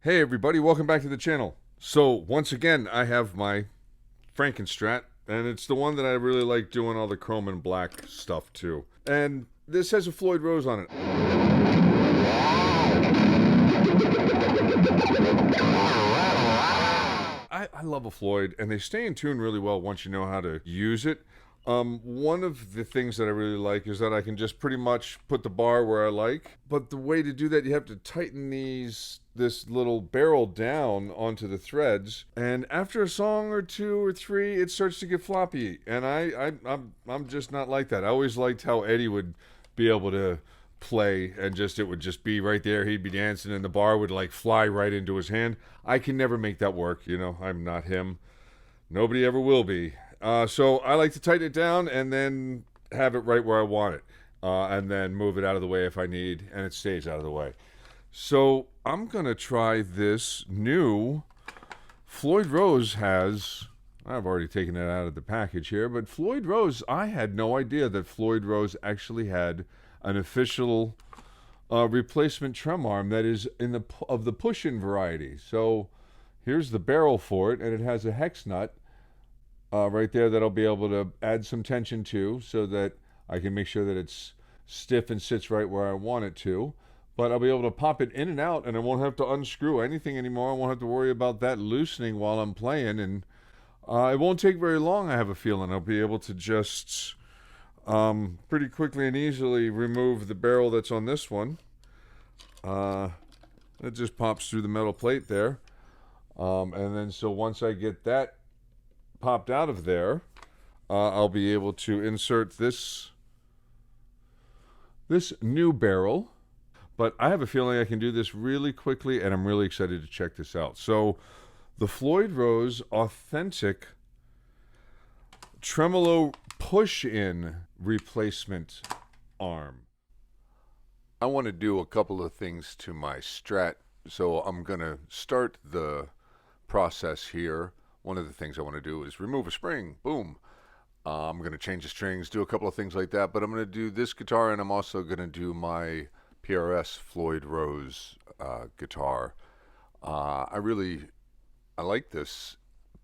Hey everybody, welcome back to the channel. So once again, I have my Frankenstrat, and it's the one that I really like doing all the chrome and black stuff too. And this has a Floyd Rose on it. I love a Floyd, and they stay in tune really well once you know how to use it. One of the things that I really like is that I can just pretty much put the bar where I like. But the way to do that, you have to tighten this little barrel down onto the threads. And after a song or two or three, it starts to get floppy. And I'm just not like that. I always liked how Eddie would be able to play and it would just be right there. He'd be dancing and the bar would like fly right into his hand. I can never make that work. You know, I'm not him. Nobody ever will be. So I like to tighten it down and then have it right where I want it. And then move it out of the way if I need, and it stays out of the way. So I'm going to try this new Floyd Rose has. I've already taken it out of the package here, but Floyd Rose, I had no idea that Floyd Rose actually had an official replacement trem arm that is of the push-in variety. So here's the barrel for it, and it has a hex nut right there that I'll be able to add some tension to so that I can make sure that it's stiff and sits right where I want it to. But I'll be able to pop it in and out, and I won't have to unscrew anything anymore. I won't have to worry about that loosening while I'm playing, and it won't take very long, I have a feeling. I'll be able to just pretty quickly and easily remove the barrel that's on this one. It just pops through the metal plate there. And then so once I get that popped out of there, I'll be able to insert this new barrel. But I have a feeling I can do this really quickly, and I'm really excited to check this out. So the Floyd Rose Authentic Tremolo Push-In Replacement Arm. I want to do a couple of things to my Strat, so I'm going to start the process here. One of the things I want to do is remove a spring. Boom. I'm going to change the strings, do a couple of things like that, but I'm going to do this guitar, and I'm also going to do my PRS Floyd Rose guitar. I like this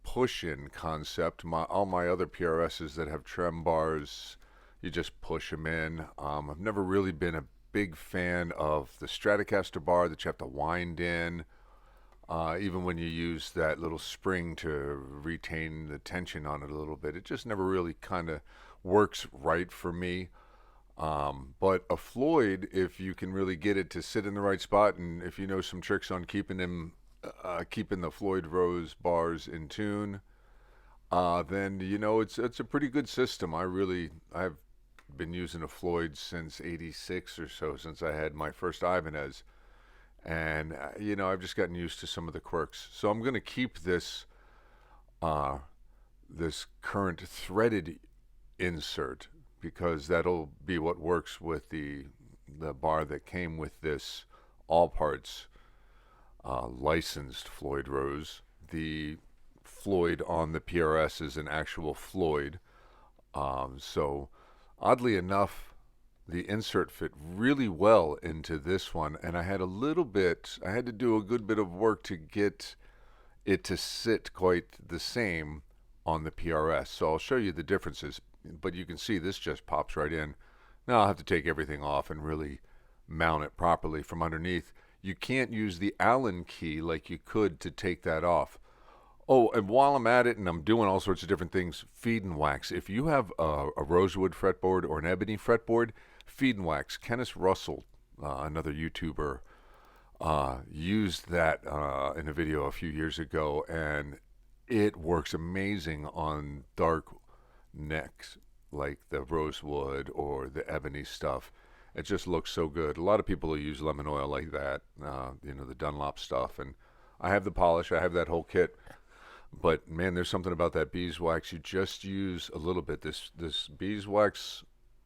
push-in concept. All my other PRSs that have trem bars, you just push them in. I've never really been a big fan of the Stratocaster bar that you have to wind in. Even when you use that little spring to retain the tension on it a little bit, it just never really kind of works right for me. But a Floyd, if you can really get it to sit in the right spot, and if you know some tricks on keeping the Floyd Rose bars in tune, then you know it's a pretty good system. I've been using a Floyd since '86 or so, since I had my first Ibanez, and you know, I've just gotten used to some of the quirks. So I'm going to keep this this current threaded insert, because that'll be what works with the bar that came with this all parts licensed Floyd Rose. The Floyd on the PRS is an actual Floyd. So oddly enough, the insert fit really well into this one, and I had to do a good bit of work to get it to sit quite the same on the PRS. So I'll show you the differences, but you can see this just pops right in. Now I'll have to take everything off and really mount it properly from underneath. You can't use the Allen key like you could to take that off. Oh, and while I'm at it and I'm doing all sorts of different things, feed and wax. If you have a rosewood fretboard or an ebony fretboard, feed and wax. Kenneth Russell, another YouTuber, used that in a video a few years ago, and it works amazing on dark necks like the rosewood or the ebony stuff. It just looks so good. A lot of people use lemon oil like that, you know, the Dunlop stuff, and I have the polish, I have that whole kit. But man, there's something about that beeswax. You just use a little bit. This beeswax,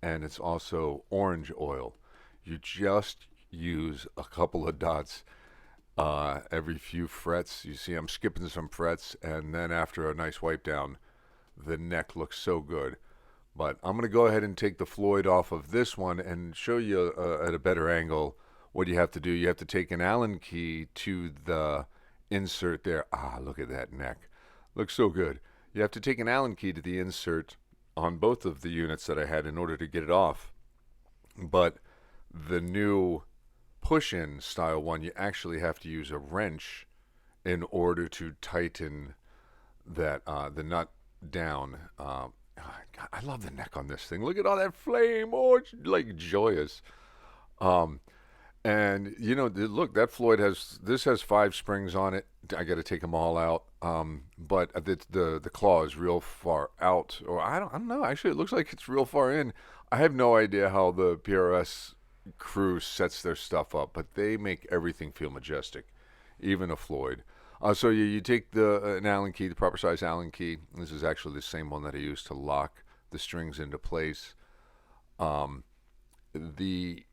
and it's also orange oil. You just use a couple of dots every few frets. You see I'm skipping some frets, and then after a nice wipe down, the neck looks so good. But I'm going to go ahead and take the Floyd off of this one and show you at a better angle what you have to do, you have to take an Allen key to the insert there. Ah, look at that neck. Looks so good. You have to take an Allen key to the insert on both of the units that I had in order to get it off. But the new push-in style one, you actually have to use a wrench in order to tighten that the nut down. God, I love the neck on this thing. Look at all that flame. Oh, it's like joyous. Um, and look, that Floyd has 5 springs on it. I got to take them all out. But the claw is real far out, or I don't know. Actually, it looks like it's real far in. I have no idea how the PRS crew sets their stuff up, but they make everything feel majestic, even a Floyd. So you take an Allen key, the proper size Allen key. This is actually the same one that I used to lock the strings into place. Um, the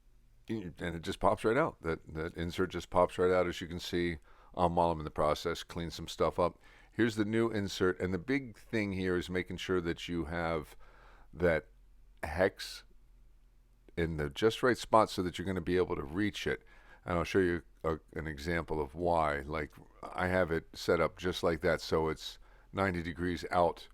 and it just pops right out. That insert just pops right out, as you can see. While I'm in the process, clean some stuff up. Here's the new insert, and the big thing here is making sure that you have that hex in the just right spot so that you're going to be able to reach it. And I'll show you an example of why. Like, I have it set up just like that, so it's 90 degrees out.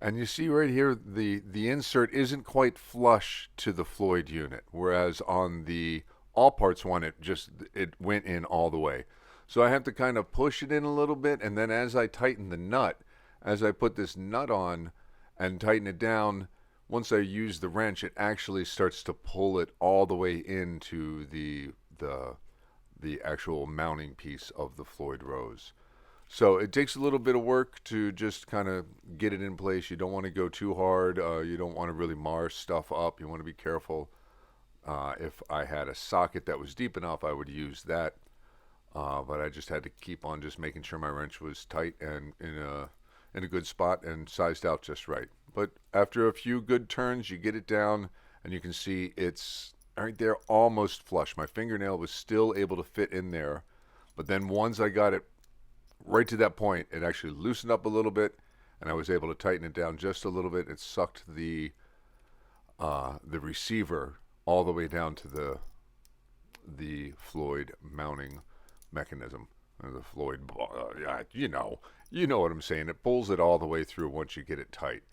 And you see right here, the insert isn't quite flush to the Floyd unit, whereas on the all parts one, it went in all the way. So I have to kind of push it in a little bit, and then as I tighten the nut, as I put this nut on and tighten it down, once I use the wrench, it actually starts to pull it all the way into the actual mounting piece of the Floyd Rose. So it takes a little bit of work to just kind of get it in place. You don't want to go too hard. You don't want to really mar stuff up. You want to be careful. If I had a socket that was deep enough, I would use that. But I just had to keep on just making sure my wrench was tight and in a good spot and sized out just right. But after a few good turns, you get it down, and you can see it's right there, almost flush. My fingernail was still able to fit in there, but then once I got it right to that point, it actually loosened up a little bit, and I was able to tighten it down just a little bit. It sucked the receiver all the way down to the Floyd mounting mechanism, or the Floyd. You know what I'm saying. It pulls it all the way through once you get it tight.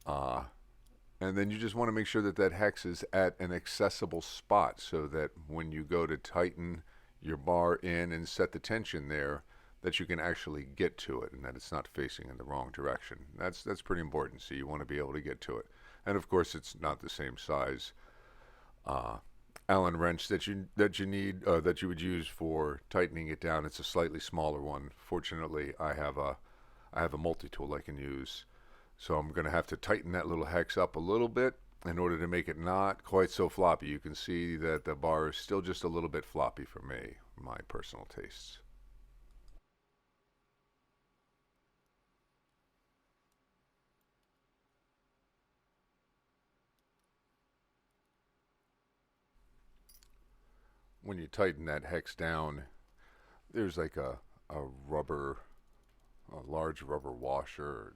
And then you just want to make sure that that hex is at an accessible spot, so that when you go to tighten your bar in and set the tension there, that you can actually get to it, and that it's not facing in the wrong direction. That's pretty important. So you want to be able to get to it. And of course, it's not the same size Allen wrench that you need that you would use for tightening it down. It's a slightly smaller one. Fortunately, I have a multi-tool I can use. So I'm going to have to tighten that little hex up a little bit in order to make it not quite so floppy. You can see that the bar is still just a little bit floppy for me, my personal tastes. When you tighten that hex down, there's like a rubber, a large rubber washer.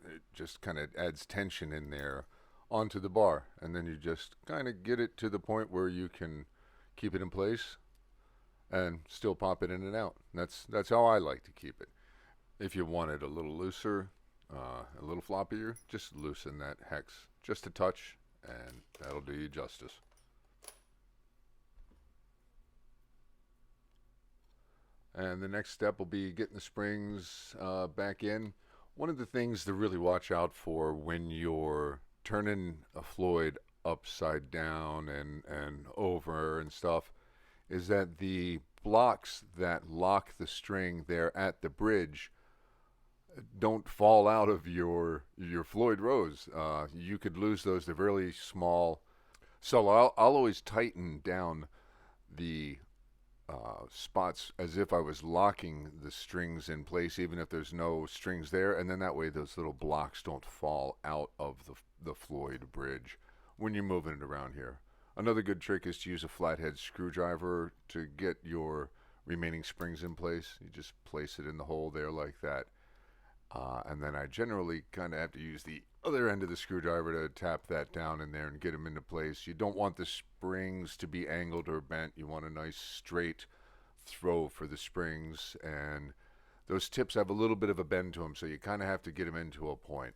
It just kind of adds tension in there onto the bar, and then you just kind of get it to the point where you can keep it in place and still pop it in and out. That's how I like to keep it. If you want it a little looser, a little floppier, just loosen that hex just a touch, and that'll do you justice. And the next step will be getting the springs back in. One of the things to really watch out for when you're turning a Floyd upside down and over and stuff is that the blocks that lock the string there at the bridge don't fall out of your Floyd Rose. You could lose those. They're really small. So I'll always tighten down the spots as if I was locking the strings in place, even if there's no strings there, and then that way those little blocks don't fall out of the Floyd bridge when you're moving it around here. Another good trick is to use a flathead screwdriver to get your remaining springs in place. You just place it in the hole there like that, And then I generally kind of have to use the other end of the screwdriver to tap that down in there and get them into place. You don't want the springs to be angled or bent. You want a nice straight throw for the springs, and those tips have a little bit of a bend to them, so you kind of have to get them into a point.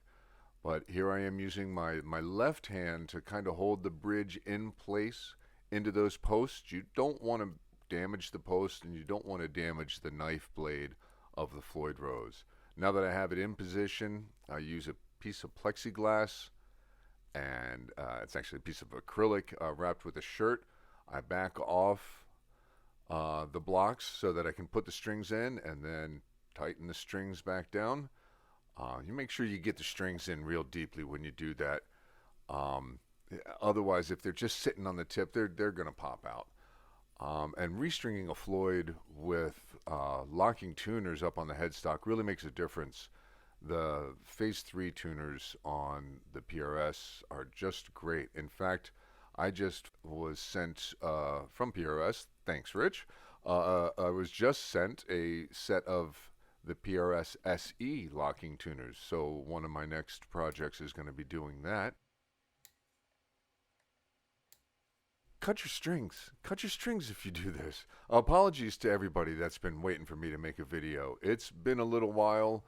But here I am using my left hand to kind of hold the bridge in place into those posts. You don't want to damage the post, and you don't want to damage the knife blade of the Floyd Rose. Now that I have it in position, I use a piece of plexiglass, and it's actually a piece of acrylic wrapped with a shirt. I back off the blocks so that I can put the strings in and then tighten the strings back down. You make sure you get the strings in real deeply when you do that. Otherwise, if they're just sitting on the tip, they're going to pop out. And restringing a Floyd with locking tuners up on the headstock really makes a difference. The Phase 3 tuners on the PRS are just great. In fact, I just was sent from PRS, thanks Rich, I was just sent a set of the PRS SE locking tuners. So one of my next projects is going to be doing that. Cut your strings. Cut your strings if you do this. Apologies to everybody that's been waiting for me to make a video. It's been a little while.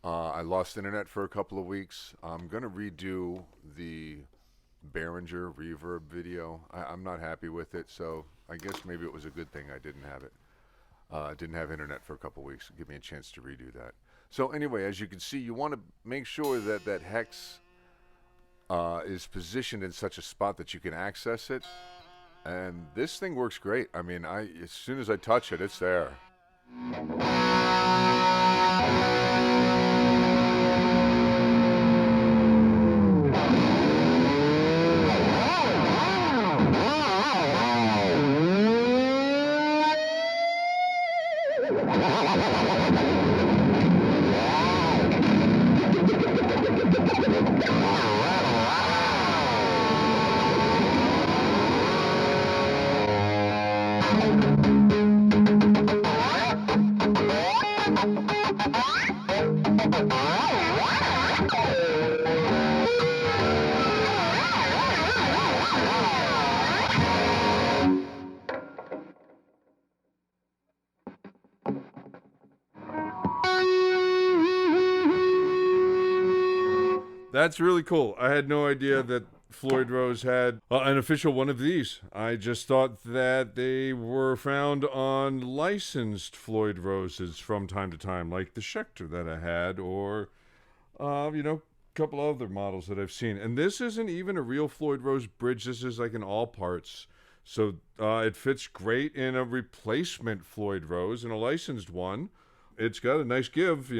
I lost internet for a couple of weeks. I'm going to redo the Behringer reverb video. I'm not happy with it, so I guess maybe it was a good thing I didn't have it. Didn't have internet for a couple of weeks. Give me a chance to redo that. So anyway, as you can see, you want to make sure that that hex is positioned in such a spot that you can access it. And this thing works great. I mean, as soon as I touch it, it's there. That's really cool. I had no idea that Floyd Rose had an official one of these. I just thought that they were found on licensed Floyd Roses from time to time, like the Schecter that I had, or, a couple other models that I've seen. And this isn't even a real Floyd Rose bridge. This is like an all parts. So it fits great in a replacement Floyd Rose and a licensed one. It's got a nice give,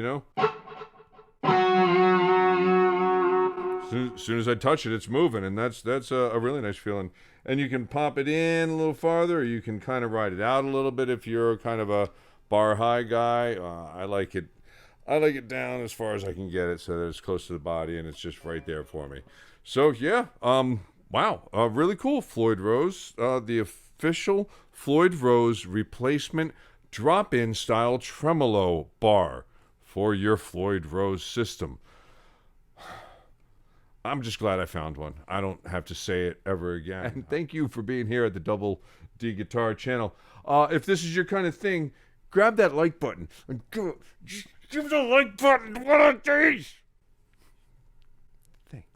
As soon as I touch it, it's moving, and that's a really nice feeling. And you can pop it in a little farther, or you can kind of ride it out a little bit if you're kind of a bar high guy. I like it down as far as I can get it, so that it's close to the body, and it's just right there for me. So yeah, wow, really cool. Floyd Rose, the official Floyd Rose replacement drop-in style tremolo bar for your Floyd Rose system. I'm just glad I found one. I don't have to say it ever again. And thank you for being here at the Double D Guitar channel. If this is your kind of thing, grab that like button and give the like button one of these. Thanks.